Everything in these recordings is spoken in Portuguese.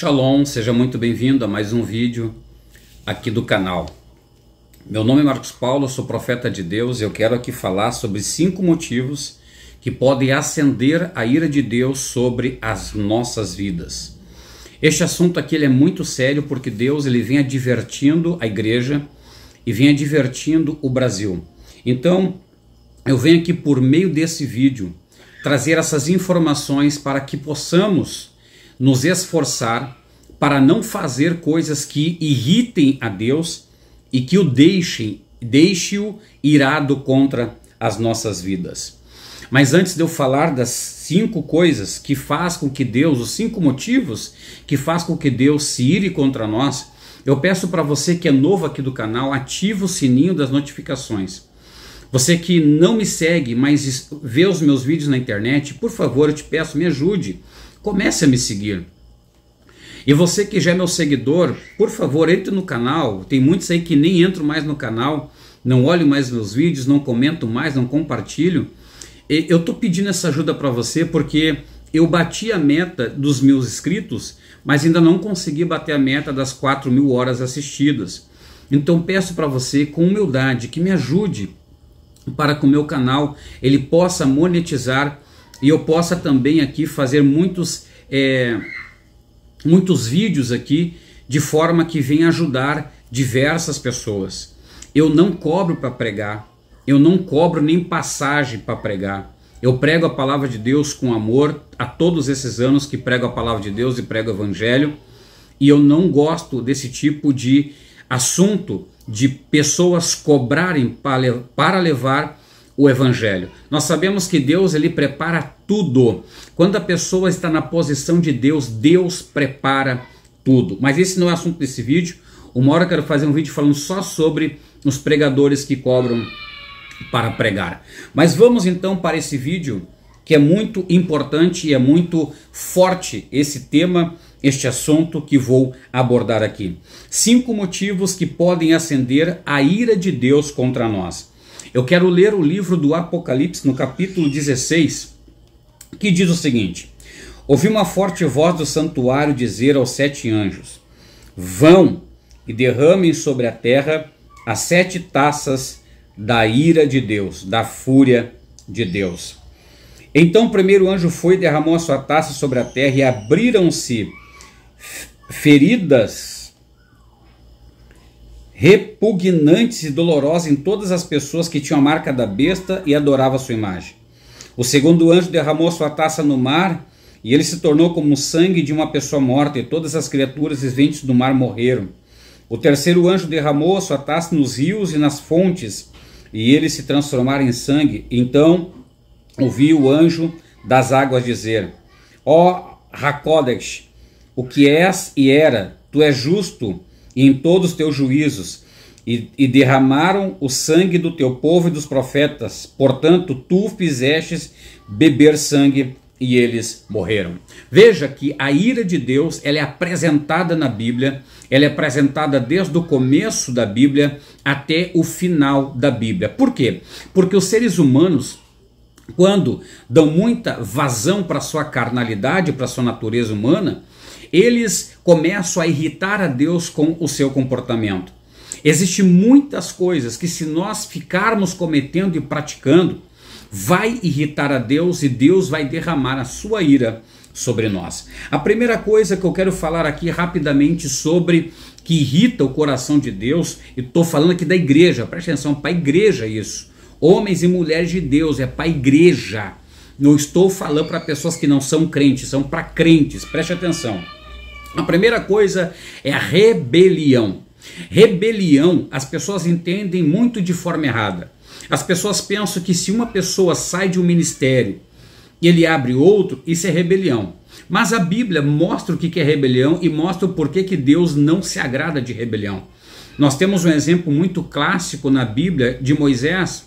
Shalom, seja muito bem-vindo a mais um vídeo aqui do canal. Meu nome é Marcos Paulo, sou profeta de Deus e eu quero aqui falar sobre 5 motivos que podem acender a ira de Deus sobre as nossas vidas. Este assunto aqui ele é muito sério porque Deus ele vem advertindo a igreja e vem advertindo o Brasil. Então, eu venho aqui por meio desse vídeo trazer essas informações para que possamos nos esforçar para não fazer coisas que irritem a Deus e que o deixe-o irado contra as nossas vidas. Mas antes de eu falar das 5 coisas que faz com que Deus, os 5 motivos que faz com que Deus se ire contra nós, eu peço para você que é novo aqui do canal, ative o sininho das notificações. Você que não me segue, mas vê os meus vídeos na internet, por favor, eu te peço, me ajude. Comece a me seguir. E você que já é meu seguidor, por favor, entre no canal. Tem muitos aí que nem entram mais no canal, não olham mais meus vídeos, não comentam mais, não compartilham. Eu estou pedindo essa ajuda para você porque eu bati a meta dos 1000 inscritos, mas ainda não consegui bater a meta das 4.000 horas assistidas. Então peço para você, com humildade, que me ajude para que o meu canal ele possa monetizar e eu possa também aqui fazer muitos vídeos aqui de forma que venha ajudar diversas pessoas. Eu não cobro para pregar, eu não cobro nem passagem para pregar. Eu prego a palavra de Deus com amor há todos esses anos que prego a palavra de Deus e prego o evangelho, e eu não gosto desse tipo de assunto de pessoas cobrarem para levar o evangelho. Nós sabemos que Deus ele prepara tudo. Quando a pessoa está na posição de Deus, Deus prepara tudo. Mas esse não é o assunto desse vídeo. Uma hora eu quero fazer um vídeo falando só sobre os pregadores que cobram para pregar. Mas vamos então para esse vídeo que é muito importante e é muito forte esse tema, este assunto que vou abordar aqui. 5 motivos que podem acender a ira de Deus contra nós. Eu quero ler o livro do Apocalipse no capítulo 16, que diz o seguinte: ouvi uma forte voz do santuário dizer aos 7 anjos: vão e derramem sobre a terra as 7 taças da ira de Deus, da fúria de Deus. Então o primeiro anjo foi e derramou a sua taça sobre a terra, e abriram-se feridas repugnantes e dolorosas em todas as pessoas que tinham a marca da besta e adoravam a sua imagem. O segundo anjo derramou a sua taça no mar, e ele se tornou como o sangue de uma pessoa morta, e todas as criaturas viventes do mar morreram. O terceiro anjo derramou a sua taça nos rios e nas fontes, e eles se transformaram em sangue. Então ouvi o anjo das águas dizer: ó Hakodesh, o que és e era, tu és justo e em todos os teus juízos, e derramaram o sangue do teu povo e dos profetas, portanto tu fizestes beber sangue e eles morreram. Veja que a ira de Deus ela é apresentada na Bíblia, ela é apresentada desde o começo da Bíblia até o final da Bíblia. Por quê? Porque os seres humanos, quando dão muita vazão para a sua carnalidade, para a sua natureza humana, eles começam a irritar a Deus com o seu comportamento. Existem muitas coisas que, se nós ficarmos cometendo e praticando, vai irritar a Deus e Deus vai derramar a sua ira sobre nós. A primeira coisa que eu quero falar aqui rapidamente sobre que irrita o coração de Deus, e estou falando aqui da igreja, preste atenção, para a igreja isso. Homens e mulheres de Deus, é para a igreja. Não estou falando para pessoas que não são crentes, são para crentes, preste atenção. A primeira coisa é a rebelião. Rebelião, as pessoas entendem muito de forma errada. As pessoas pensam que se uma pessoa sai de um ministério e ele abre outro, isso é rebelião. Mas a Bíblia mostra o que é rebelião e mostra o porquê que Deus não se agrada de rebelião. Nós temos um exemplo muito clássico na Bíblia de Moisés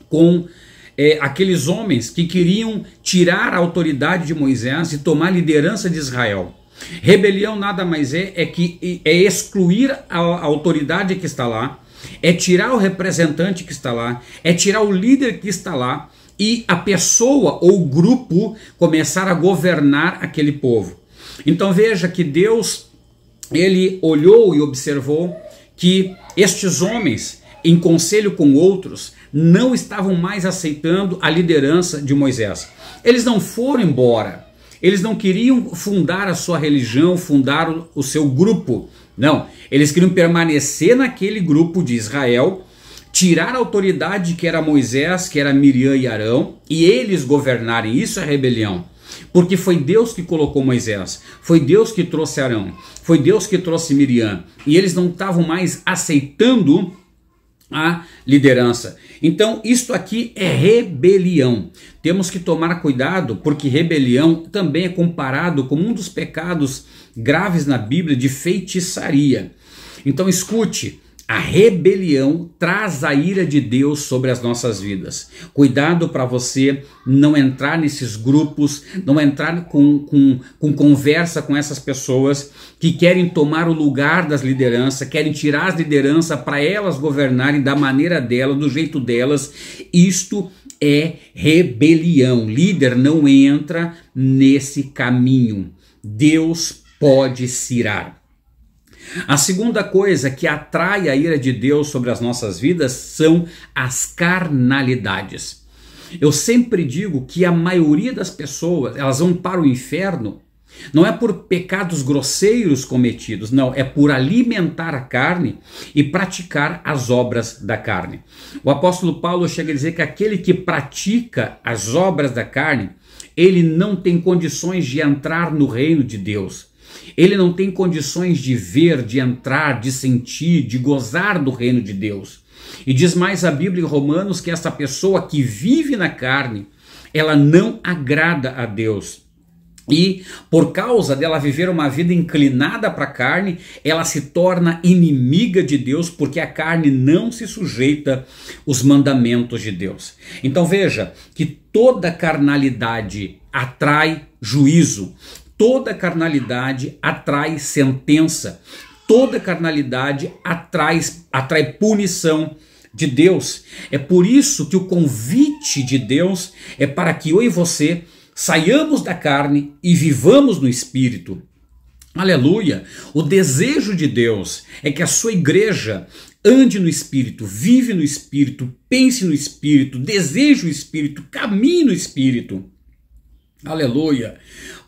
com aqueles homens que queriam tirar a autoridade de Moisés e tomar a liderança de Israel. Rebelião nada mais é excluir a autoridade que está lá, é tirar o representante que está lá, é tirar o líder que está lá e a pessoa ou o grupo começar a governar aquele povo. Então veja que Deus, ele olhou e observou que estes homens, em conselho com outros, não estavam mais aceitando a liderança de Moisés. Eles não foram embora, eles não queriam fundar a sua religião, fundar o seu grupo, não, eles queriam permanecer naquele grupo de Israel, tirar a autoridade que era Moisés, que era Miriam e Arão, e eles governarem. Isso é rebelião, porque foi Deus que colocou Moisés, foi Deus que trouxe Arão, foi Deus que trouxe Miriam, e eles não estavam mais aceitando a liderança. Então isto aqui é rebelião. Temos que tomar cuidado, porque rebelião também é comparado como um dos pecados graves na Bíblia de feitiçaria. Então escute, a rebelião traz a ira de Deus sobre as nossas vidas. Cuidado para você não entrar nesses grupos, não entrar com conversa com essas pessoas que querem tomar o lugar das lideranças, querem tirar as lideranças para elas governarem da maneira delas, do jeito delas. Isto é rebelião. Líder não entra nesse caminho. Deus pode se irar. A segunda coisa que atrai a ira de Deus sobre as nossas vidas são as carnalidades. Eu sempre digo que a maioria das pessoas, elas vão para o inferno, não é por pecados grosseiros cometidos, não, é por alimentar a carne e praticar as obras da carne. O apóstolo Paulo chega a dizer que aquele que pratica as obras da carne, ele não tem condições de entrar no reino de Deus. Ele não tem condições de ver, de entrar, de sentir, de gozar do reino de Deus. E diz mais a Bíblia em Romanos que essa pessoa que vive na carne, ela não agrada a Deus. E por causa dela viver uma vida inclinada para a carne, ela se torna inimiga de Deus, porque a carne não se sujeita aos mandamentos de Deus. Então veja que toda carnalidade atrai juízo. Toda carnalidade atrai sentença, toda carnalidade atrai punição de Deus. É por isso que o convite de Deus é para que eu e você saiamos da carne e vivamos no Espírito. Aleluia! O desejo de Deus é que a sua igreja ande no Espírito, vive no Espírito, pense no Espírito, deseje o Espírito, caminhe no Espírito. Aleluia!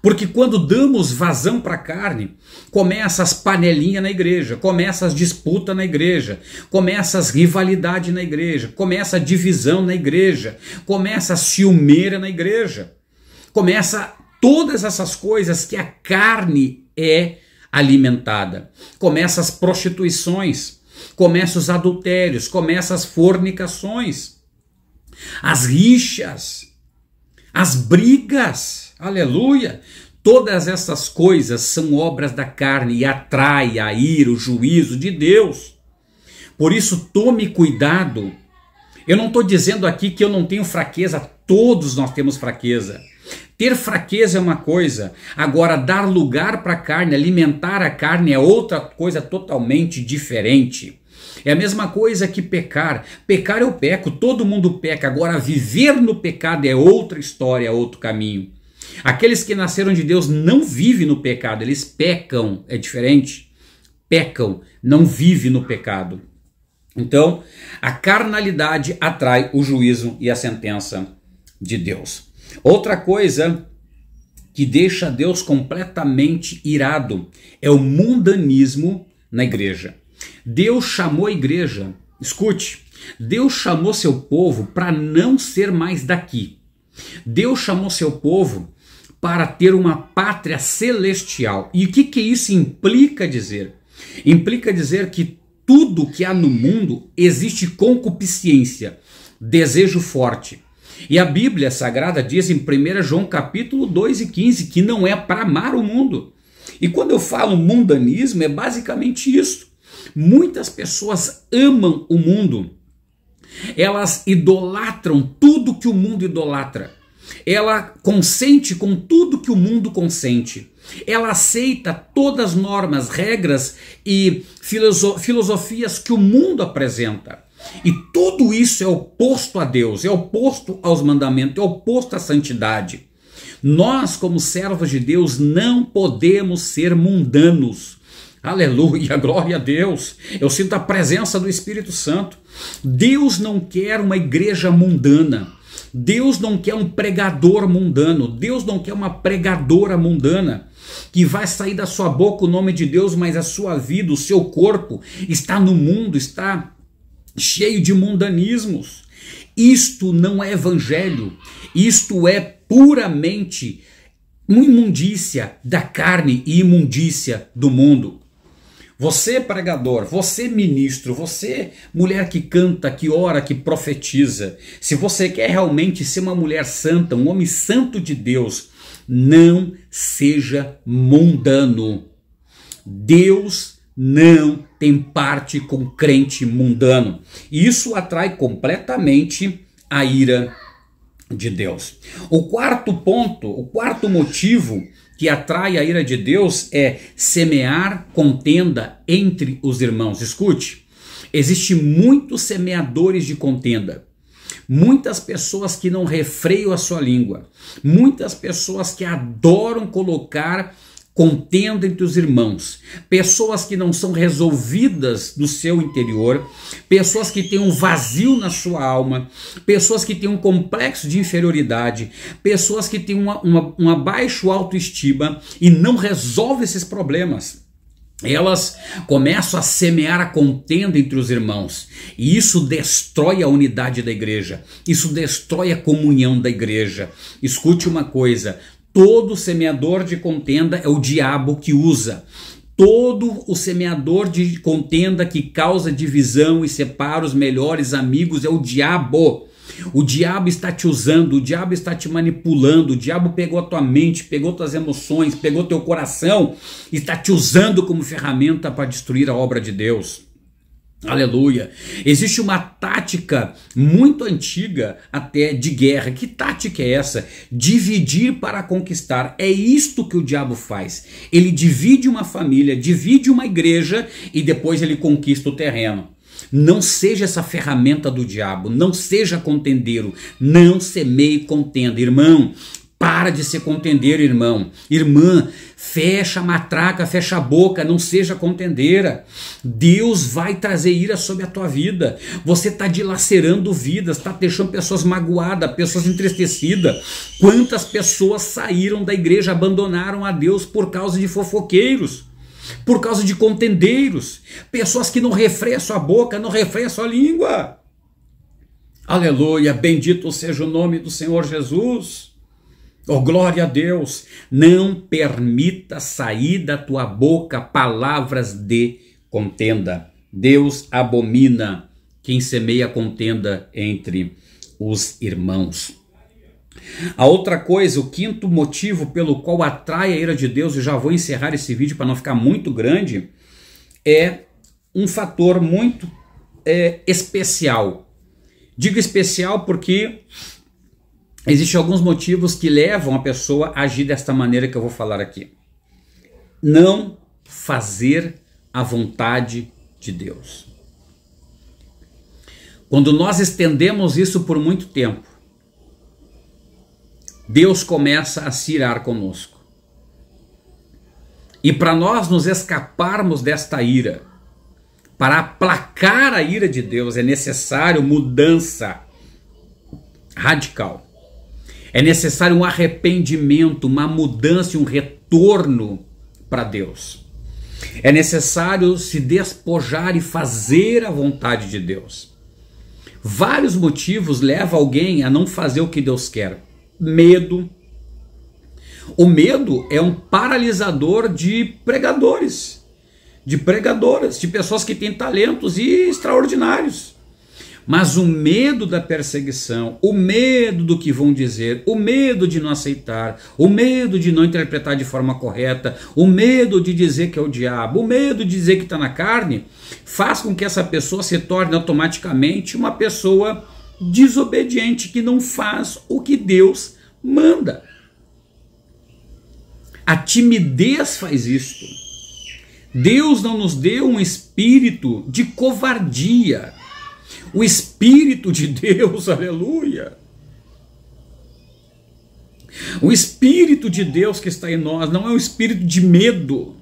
Porque quando damos vazão para a carne, começa as panelinhas na igreja, começa as disputas na igreja, começa as rivalidades na igreja, começa a divisão na igreja, começa a ciumeira na igreja, começa todas essas coisas que a carne é alimentada. Começa as prostituições, começa os adultérios, começa as fornicações, as rixas, as brigas. Aleluia! Todas essas coisas são obras da carne e atrai a ira, o juízo de Deus. Por isso tome cuidado. Eu não estou dizendo aqui que eu não tenho fraqueza, todos nós temos fraqueza. Ter fraqueza é uma coisa, agora dar lugar para a carne, alimentar a carne é outra coisa totalmente diferente. É a mesma coisa que pecar. Pecar eu peco, todo mundo peca, agora viver no pecado é outra história, é outro caminho. Aqueles que nasceram de Deus não vivem no pecado, eles pecam, é diferente. Pecam, não vivem no pecado. Então, a carnalidade atrai o juízo e a sentença de Deus. Outra coisa que deixa Deus completamente irado é o mundanismo na igreja. Deus chamou a igreja, escute, Deus chamou seu povo para não ser mais daqui. Deus chamou seu povo para ter uma pátria celestial. E o que isso implica dizer? Implica dizer que tudo que há no mundo existe concupiscência, desejo forte. E a Bíblia Sagrada diz em 1 João capítulo 2 e 15 que não é para amar o mundo. E quando eu falo mundanismo é basicamente isso. Muitas pessoas amam o mundo. Elas idolatram tudo que o mundo idolatra. Ela consente com tudo que o mundo consente. Ela aceita todas as normas, regras e filosofias que o mundo apresenta. E tudo isso é oposto a Deus, é oposto aos mandamentos, é oposto à santidade. Nós, como servos de Deus, não podemos ser mundanos. Aleluia, glória a Deus. Eu sinto a presença do Espírito Santo. Deus não quer uma igreja mundana. Deus não quer um pregador mundano. Deus não quer uma pregadora mundana que vai sair da sua boca o nome de Deus, mas a sua vida, o seu corpo está no mundo, está cheio de mundanismos. Isto não é evangelho. Isto é puramente uma imundícia da carne e imundícia do mundo. Você pregador, você ministro, você mulher que canta, que ora, que profetiza, se você quer realmente ser uma mulher santa, um homem santo de Deus, não seja mundano. Deus não tem parte com crente mundano. Isso atrai completamente a ira de Deus. O quarto ponto, o quarto motivo que atrai a ira de Deus é semear contenda entre os irmãos. Escute, existem muitos semeadores de contenda, muitas pessoas que não refreiam a sua língua, muitas pessoas que adoram colocar contenda entre os irmãos, pessoas que não são resolvidas no seu interior, pessoas que têm um vazio na sua alma, pessoas que têm um complexo de inferioridade, pessoas que têm uma baixa autoestima e não resolvem esses problemas. Elas começam a semear a contenda entre os irmãos, e isso destrói a unidade da igreja, isso destrói a comunhão da igreja. Escute uma coisa: todo semeador de contenda é o diabo que usa. Todo o semeador de contenda que causa divisão e separa os melhores amigos é o diabo. O diabo está te usando, o diabo está te manipulando, o diabo pegou a tua mente, pegou tuas emoções, pegou teu coração, e está te usando como ferramenta para destruir a obra de Deus. Aleluia. Existe uma tática muito antiga até de guerra. Que tática é essa? Dividir para conquistar. É isto que o diabo faz. Ele divide uma família, divide uma igreja e depois ele conquista o terreno. Não seja essa ferramenta do diabo, não seja contendeiro, não semeie contenda. Irmão, para de ser contendeiro, irmão. Irmã, fecha a matraca, fecha a boca, não seja contendeira. Deus vai trazer ira sobre a tua vida. Você está dilacerando vidas, está deixando pessoas magoadas, pessoas entristecidas. Quantas pessoas saíram da igreja, abandonaram a Deus por causa de fofoqueiros, por causa de contendeiros, pessoas que não refreiam a sua boca, não refreiam a sua língua. Aleluia, bendito seja o nome do Senhor Jesus. Oh, glória a Deus. Não permita sair da tua boca palavras de contenda. Deus abomina quem semeia contenda entre os irmãos. A outra coisa, o quinto motivo pelo qual atrai a ira de Deus, e já vou encerrar esse vídeo para não ficar muito grande, é um fator muito especial. Digo especial porque existem alguns motivos que levam a pessoa a agir desta maneira que eu vou falar aqui. Não fazer a vontade de Deus. Quando nós estendemos isso por muito tempo, Deus começa a se irar conosco. E para nós nos escaparmos desta ira, para aplacar a ira de Deus, é necessário mudança radical. É necessário um arrependimento, uma mudança e um retorno para Deus. É necessário se despojar e fazer a vontade de Deus. Vários motivos levam alguém a não fazer o que Deus quer. Medo. O medo é um paralisador de pregadores, de pregadoras, de pessoas que têm talentos extraordinários. Mas o medo da perseguição, o medo do que vão dizer, o medo de não aceitar, o medo de não interpretar de forma correta, o medo de dizer que é o diabo, o medo de dizer que está na carne, faz com que essa pessoa se torne automaticamente uma pessoa desobediente, que não faz o que Deus manda. A timidez faz isto. Deus não nos deu um espírito de covardia. O Espírito de Deus, aleluia, O Espírito de Deus que está em nós não é um espírito de medo.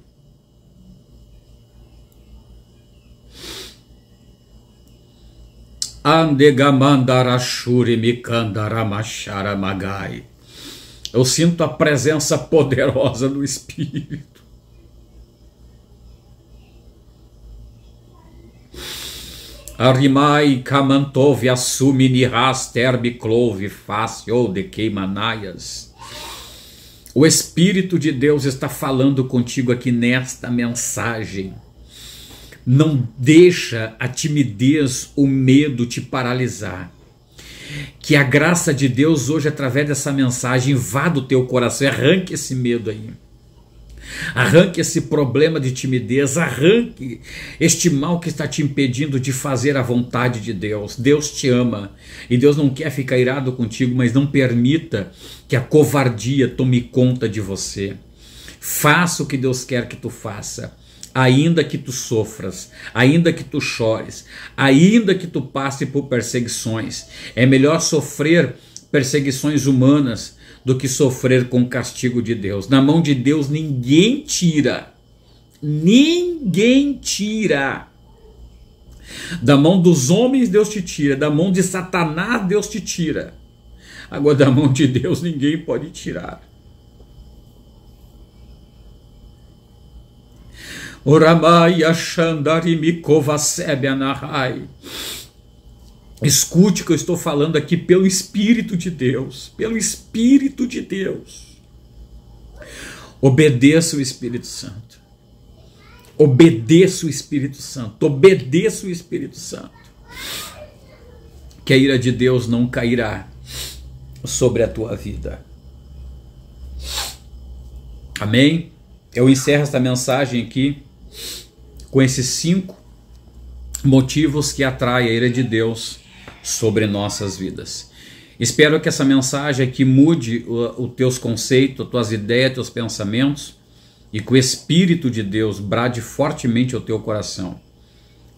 Eu sinto a presença poderosa do Espírito. Arimai kamantov assumini rasterbi clove fácil de queimanaias. O Espírito de Deus está falando contigo aqui nesta mensagem. Não deixa a timidez, o medo te paralisar. Que a graça de Deus hoje, através dessa mensagem, invada o teu coração e arranque esse medo aí. Arranque esse problema de timidez, arranque este mal que está te impedindo de fazer a vontade de Deus. Deus te ama e Deus não quer ficar irado contigo, mas não permita que a covardia tome conta de você. Faça o que Deus quer que tu faça. Ainda que tu sofras, ainda que tu chores, ainda que tu passe por perseguições, é melhor sofrer perseguições humanas do que sofrer com o castigo de Deus. Na mão de Deus ninguém tira, ninguém tira. Da mão dos homens Deus te tira, da mão de Satanás Deus te tira. Agora da mão de Deus ninguém pode tirar. Escute o que eu estou falando aqui pelo Espírito de Deus, pelo Espírito de Deus. Obedeça o Espírito Santo. Obedeça o Espírito Santo. Obedeça o Espírito Santo. Que a ira de Deus não cairá sobre a tua vida. Amém? Eu encerro esta mensagem aqui com esses 5 motivos que atraem a ira de Deus sobre nossas vidas. Espero que essa mensagem aqui mude os teus conceitos, as tuas ideias, teus pensamentos, e que o Espírito de Deus brade fortemente ao teu coração.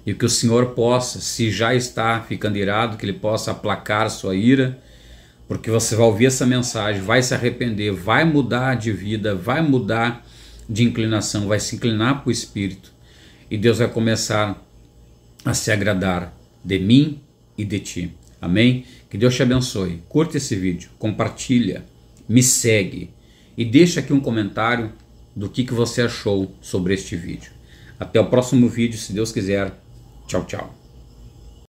E que o Senhor possa, se já está ficando irado, que Ele possa aplacar a sua ira, porque você vai ouvir essa mensagem, vai se arrepender, vai mudar de vida, vai mudar de inclinação, vai se inclinar para o Espírito, e Deus vai começar a se agradar de mim e de ti. Amém? Que Deus te abençoe. Curta esse vídeo, compartilha, me segue e deixa aqui um comentário do que você achou sobre este vídeo. Até o próximo vídeo, se Deus quiser. Tchau, tchau.